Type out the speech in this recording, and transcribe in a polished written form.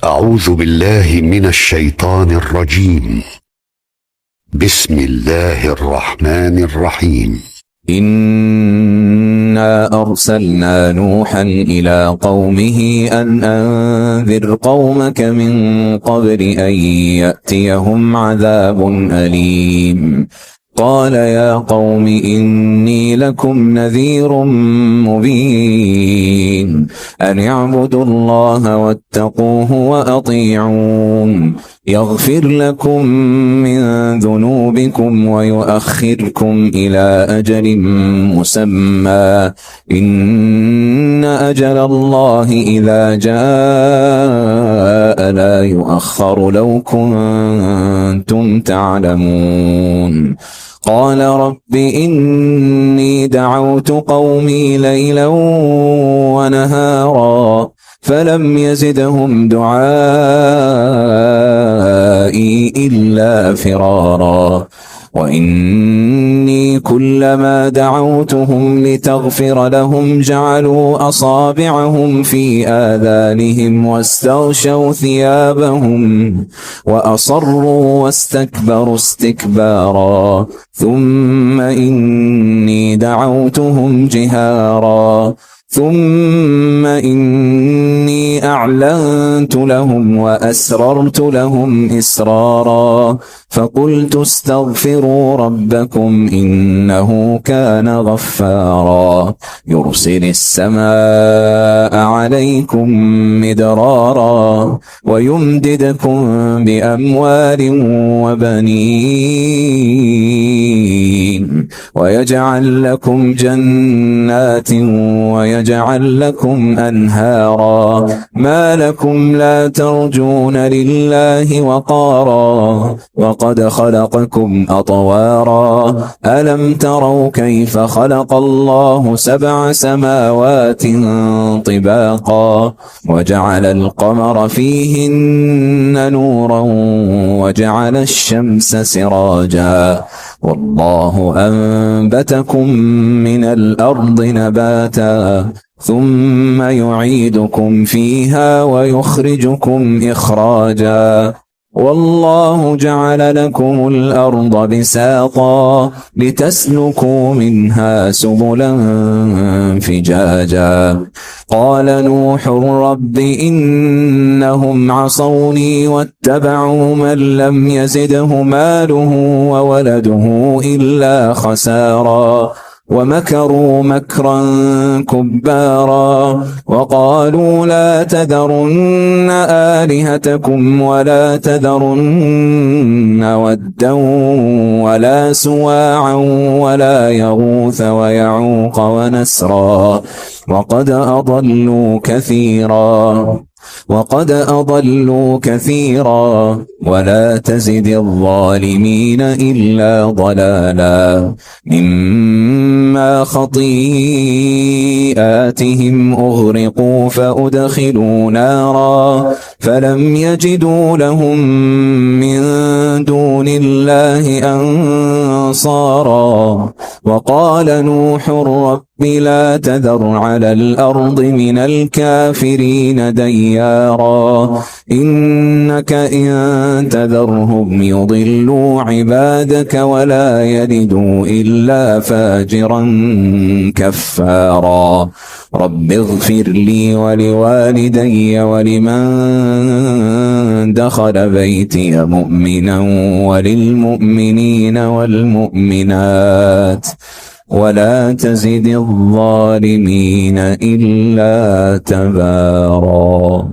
أعوذ بالله من الشيطان الرجيم. بسم الله الرحمن الرحيم. إنا أرسلنا نوحا إلى قومه أن أنذر قومك من قبل أن يأتيهم عذاب أليم. قال يا قوم إني لكم نذير مبين أن اعبدوا الله واتقوه وأطيعون يغفر لكم من ذنوبكم ويؤخركم إلى أجل مسمى إن أجل الله إذا جاء لا يؤخر لو كنتم تعلمون. قال رب إني دعوت قومي ليلا ونهارا فلم يزدهم دعائي إلا فرارا وإني كلما دعوتهم لتغفر لهم جعلوا أصابعهم في آذانهم واستغشوا ثيابهم وأصروا واستكبروا استكبارا ثم إني دعوتهم جهارا ثم إني أعلنت لهم وأسررت لهم إسرارا فقلت استغفروا ربكم إنه كان غفارا يرسل السماء عليكم مدرارا ويمددكم بأموال وبنين ويجعل لكم جنات ويجعل لكم أنهارا ما لكم لا ترجون لله وقارا وقد خلقكم أطوارا ألم تروا كيف خلق الله 7 سماوات طباقا وجعل القمر فيهن نورا وجعل الشمس سراجا والله أنبتكم من الأرض نباتا ثم يعيدكم فيها ويخرجكم إخراجا والله جعل لكم الأرض بساطا لتسلكوا منها سبلا فجاجا قال نوح رب إنهم عصوني واتبعوا من لم يزده ماله وولده إلا خسارا ومكروا مكرا كبارا وقالوا لا تذرن آلهتكم ولا تذرن ودا ولا سواعا ولا يغوث ويعوق ونسرا وقد أضلوا كثيرا ولا تزد الظالمين إلا ضلالا مما خطيئاتهم أغرقوا فأدخلوا نارا فلم يجدوا لهم من دون الله أنصارا وقال نوح رب لا تذر على الأرض من الكافرين ديارا إنك إن تذرهم يضلوا عبادك ولا يلدوا إلا فاجرا كفارا رب اغفر لي ولوالدي ولمن دخل بيتي مؤمنا وللمؤمنين والمؤمنات ولا تزد الظالمين إلا تبارا.